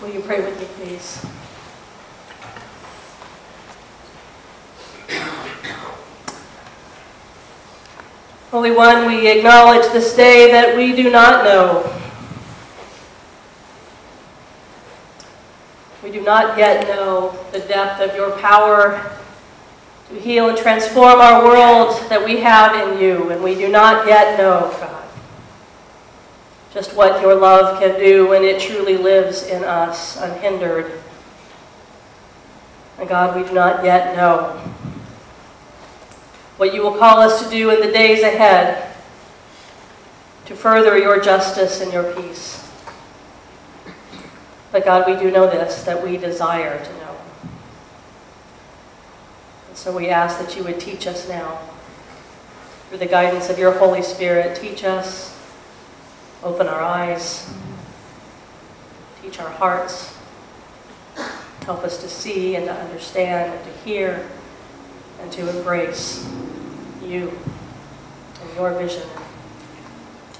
Will you pray with me, please? Holy One, we acknowledge this day that we do not know. We do not yet know the depth of your power to heal and transform our world that we have in you, and we do not yet know, God, just what your love can do when it truly lives in us unhindered. And God, we do not yet know what you will call us to do in the days ahead to further your justice and your peace. But God, we do know this, that we desire to know. And so we ask that you would teach us now. Through the guidance of your Holy Spirit, teach us, open our eyes, teach our hearts, help us to see and to understand and to hear and to embrace you and your vision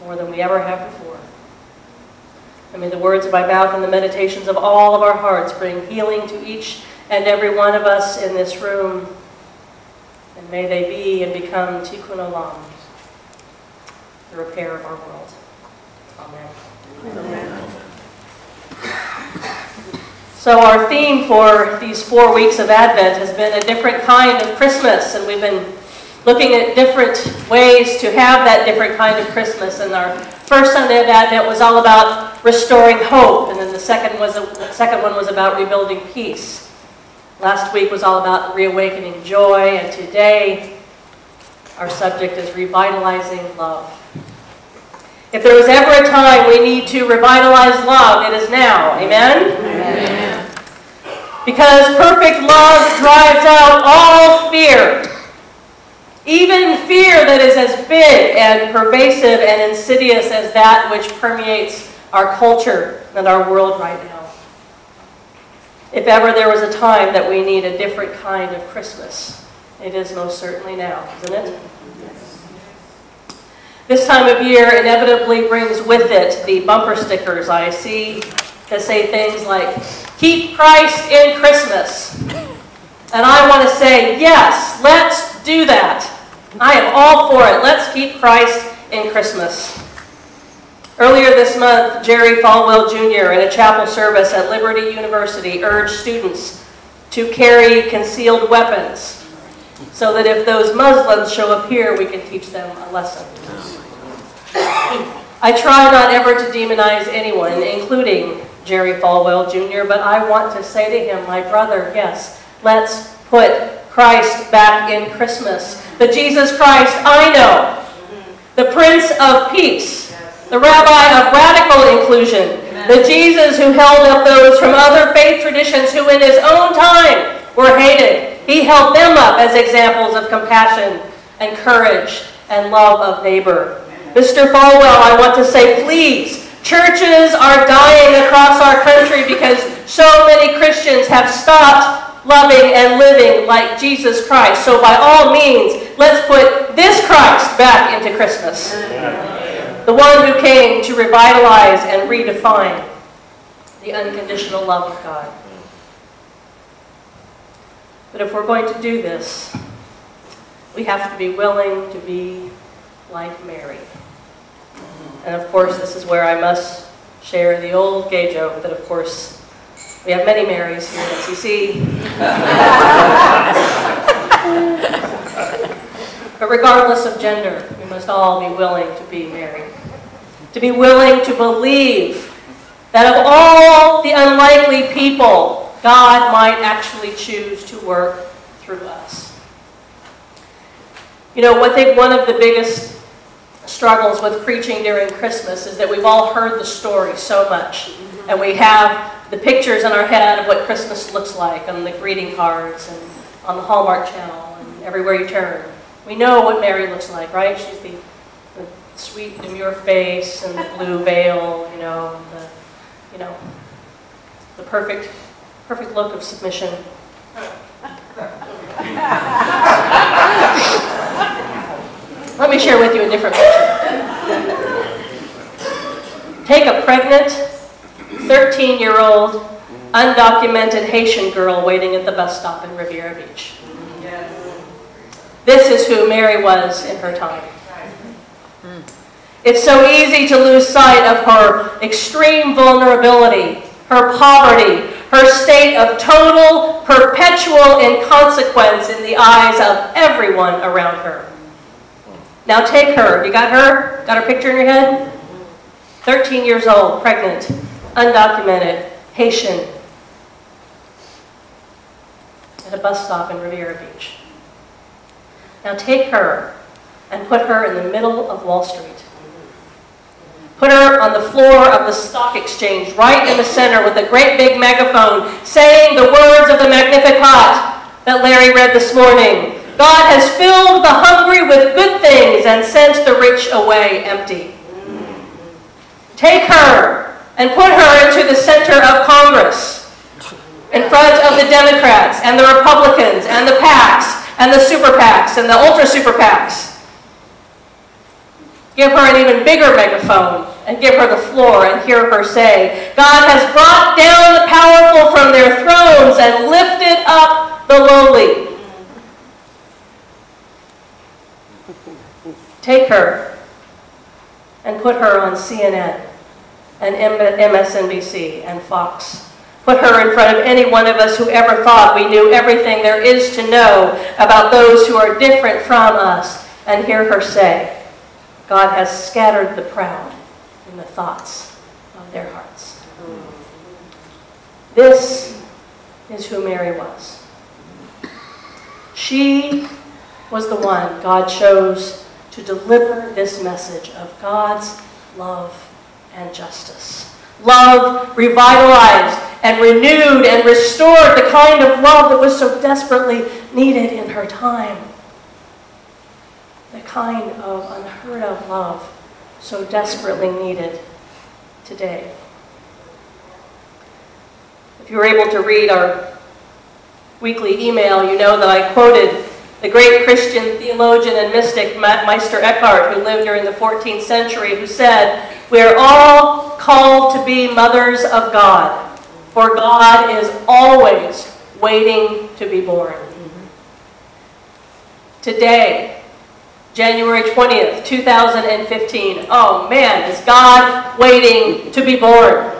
more than we ever have before. And may the words of my mouth and the meditations of all of our hearts bring healing to each and every one of us in this room. And may they be and become tikkun olam, the repair of our world. Amen. Amen. So our theme for these 4 weeks of Advent has been a different kind of Christmas, and we've been looking at different ways to have that different kind of Christmas. And our first Sunday of Advent was all about restoring hope, and then the second one was about rebuilding peace. Last week was all about reawakening joy, and today our subject is revitalizing love. If there was ever a time we need to revitalize love, it is now. Amen? Amen. Because perfect love drives out all fear. Even fear that is as big and pervasive and insidious as that which permeates our culture and our world right now. If ever there was a time that we need a different kind of Christmas, it is most certainly now, isn't it? Yes. This time of year inevitably brings with it the bumper stickers I see that say things like, "Keep Christ in Christmas." And I want to say, yes, let's do that. I am all for it. Let's keep Christ in Christmas. Earlier this month, Jerry Falwell Jr. in a chapel service at Liberty University urged students to carry concealed weapons so that if those Muslims show up here, we can teach them a lesson. I try not ever to demonize anyone, including Jerry Falwell Jr., but I want to say to him, my brother, yes, let's put Christ back in Christmas. The Jesus Christ I know, the Prince of Peace, the Rabbi of radical inclusion, the Jesus who held up those from other faith traditions who in his own time were hated. He held them up as examples of compassion and courage and love of neighbor. Mr. Falwell, I want to say, please, churches are dying across our country because so many Christians have stopped loving and living like Jesus Christ. So by all means, let's put this Christ back into Christmas. The one who came to revitalize and redefine the unconditional love of God. But if we're going to do this, we have to be willing to be like Mary. And of course, this is where I must share the old gay joke that, of course, we have many Marys here at MCC. But regardless of gender, we must all be willing to be Mary. To be willing to believe that of all the unlikely people, God might actually choose to work through us. You know, I think one of the biggest struggles with preaching during Christmas is that we've all heard the story so much. And we have the pictures in our head of what Christmas looks like on the greeting cards and on the Hallmark Channel and everywhere you turn. We know what Mary looks like, right? She's the sweet, demure face and the blue veil, the perfect look of submission. Let me share with you a different picture. Take a pregnant, 13-year-old, undocumented Haitian girl waiting at the bus stop in Riviera Beach. This is who Mary was in her time. It's so easy to lose sight of her extreme vulnerability, her poverty, her state of total, perpetual inconsequence in the eyes of everyone around her. Now take her. You got her? Got her picture in your head? 13 years old, pregnant, undocumented, Haitian, at a bus stop in Riviera Beach. Now take her and put her in the middle of Wall Street. Put her on the floor of the stock exchange, right in the center with a great big megaphone, saying the words of the Magnificat that Larry read this morning. God has filled the hungry with good things and sent the rich away empty. Take her and put her into the center of Congress, in front of the Democrats and the Republicans and the PACs and the super PACs and the ultra super PACs. Give her an even bigger megaphone and give her the floor and hear her say, God has brought down the powerful from their thrones and lifted up the lowly. Take her and put her on CNN and MSNBC and Fox. Put her in front of any one of us who ever thought we knew everything there is to know about those who are different from us, and hear her say, God has scattered the proud in the thoughts of their hearts. This is who Mary was. She was the one God chose to deliver this message of God's love and justice. Love revitalized and renewed and restored, the kind of love that was so desperately needed in her time. The kind of unheard of love so desperately needed today. If you were able to read our weekly email, you know that I quoted the great Christian theologian and mystic Meister Eckhart, who lived during the 14th century, who said, we are all called to be mothers of God, for God is always waiting to be born. Today, January 20th, 2015, oh man, is God waiting to be born.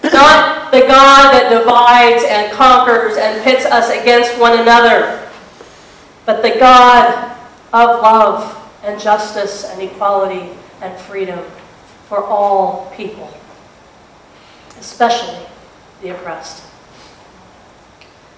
Not the God that divides and conquers and pits us against one another, but the God of love and justice and equality and freedom for all people, especially the oppressed.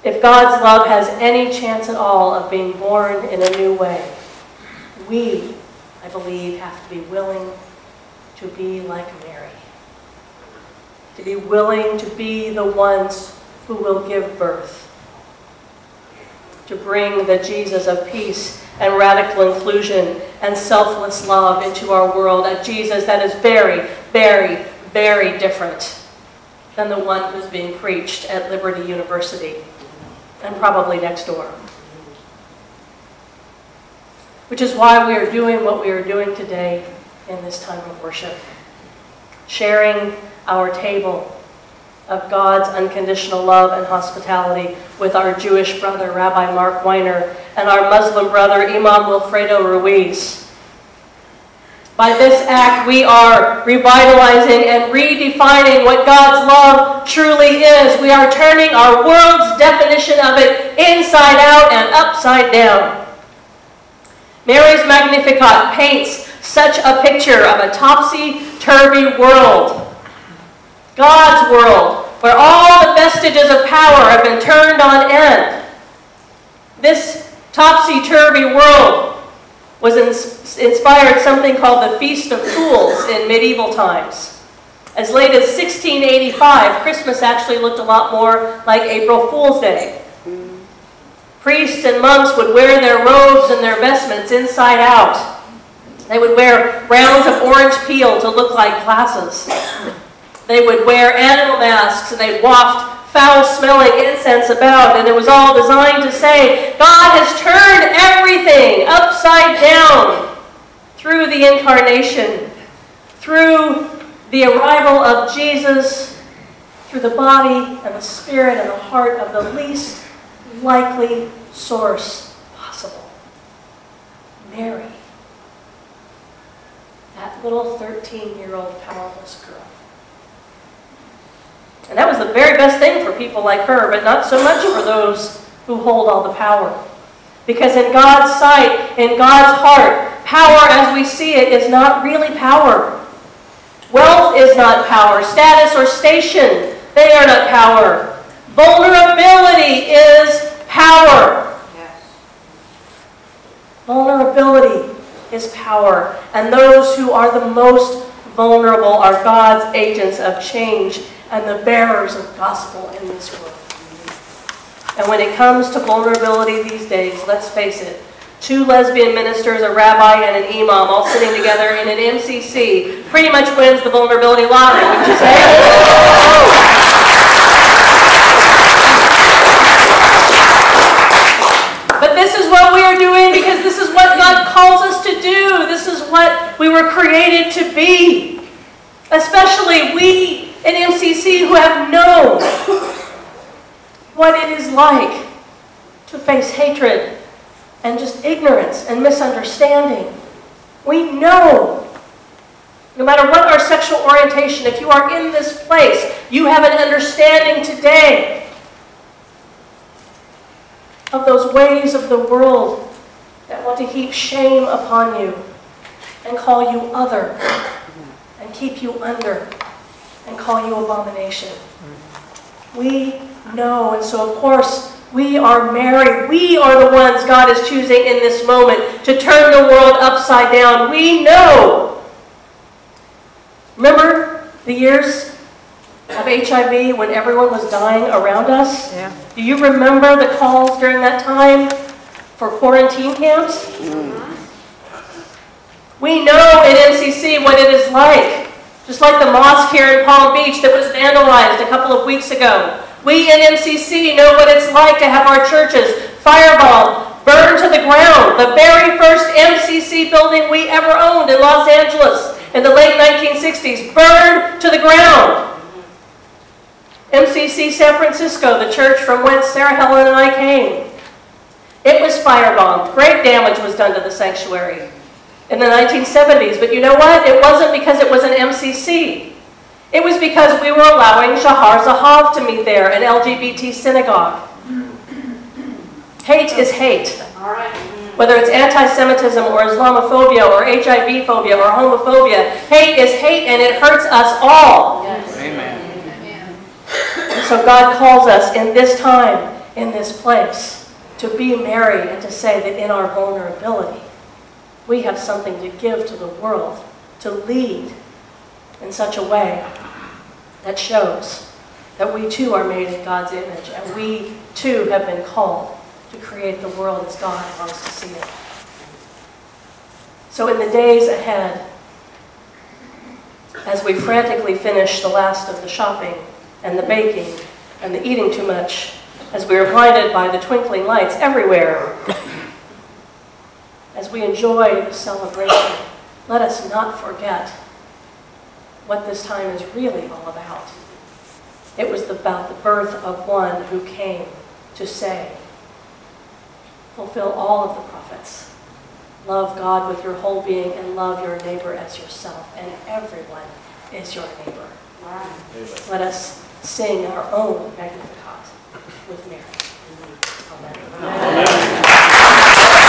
If God's love has any chance at all of being born in a new way, we, I believe, have to be willing to be like Mary. To be willing to be the ones who will give birth. To bring the Jesus of peace and radical inclusion and selfless love into our world. A Jesus that is very, very, very different than the one who's being preached at Liberty University and probably next door. Which is why we are doing what we are doing today in this time of worship. Sharing our table of God's unconditional love and hospitality with our Jewish brother, Rabbi Mark Weiner, and our Muslim brother, Imam Wilfredo Ruiz. By this act, we are revitalizing and redefining what God's love truly is. We are turning our world's definition of it inside out and upside down. Mary's Magnificat paints such a picture of a topsy-turvy world. God's world, where all the vestiges of power have been turned on end. This topsy-turvy world was inspired something called the Feast of Fools in medieval times. As late as 1685, Christmas actually looked a lot more like April Fool's Day. Priests and monks would wear their robes and their vestments inside out. They would wear rounds of orange peel to look like glasses. They would wear animal masks and they'd waft foul-smelling incense about, and it was all designed to say, God has turned everything upside down through the incarnation, through the arrival of Jesus through the body and the spirit and the heart of the least likely source possible. Mary, that little 13-year-old powerless girl. And that was the very best thing for people like her, but not so much for those who hold all the power. Because in God's sight, in God's heart, power as we see it is not really power. Wealth is not power. Status or station, they are not power. Vulnerability is power. Yes. Vulnerability is power. And those who are the most vulnerable are God's agents of change and the bearers of gospel in this world. And when it comes to vulnerability these days, let's face it, 2 lesbian ministers, a rabbi, and an imam all sitting together in an MCC pretty much wins the vulnerability lottery, wouldn't you say? But this is what we are doing because this is what God calls us to do. This is what we were created to be. Especially we in MCC who have known what it is like to face hatred and just ignorance and misunderstanding. We know, no matter what our sexual orientation, if you are in this place, you have an understanding today of those ways of the world that want to heap shame upon you and call you other and keep you under and call you abomination. We know, and so of course we are Mary. We are the ones God is choosing in this moment to turn the world upside down. We know. Remember the years of HIV when everyone was dying around us? Yeah. Do you remember the calls during that time for quarantine camps? Mm-hmm. We know in MCC what it is like. Just like the mosque here in Palm Beach that was vandalized a couple of weeks ago. We in MCC know what it's like to have our churches firebombed, burned to the ground. The very first MCC building we ever owned in Los Angeles in the late 1960s, burned to the ground. MCC San Francisco, the church from whence Sarah Helen and I came. It was firebombed. Great damage was done to the sanctuary in the 1970s. But you know what? It wasn't because it was an MCC. It was because we were allowing Shahar Zahav to meet there, an LGBT synagogue. Hate is hate. Whether it's anti-Semitism or Islamophobia or HIV phobia or homophobia, hate is hate and it hurts us all. Yes. Amen. And so God calls us in this time, in this place, to be Mary and to say that in our vulnerability, we have something to give to the world, to lead in such a way that shows that we too are made in God's image and we too have been called to create the world as God wants to see it. So in the days ahead, as we frantically finish the last of the shopping and the baking and the eating too much, as we are blinded by the twinkling lights everywhere, as we enjoy the celebration, let us not forget what this time is really all about. It was about the birth of one who came to say, fulfill all of the prophets. Love God with your whole being and love your neighbor as yourself. And everyone is your neighbor. Wow. Let us sing our own Magnificat with Mary. Amen.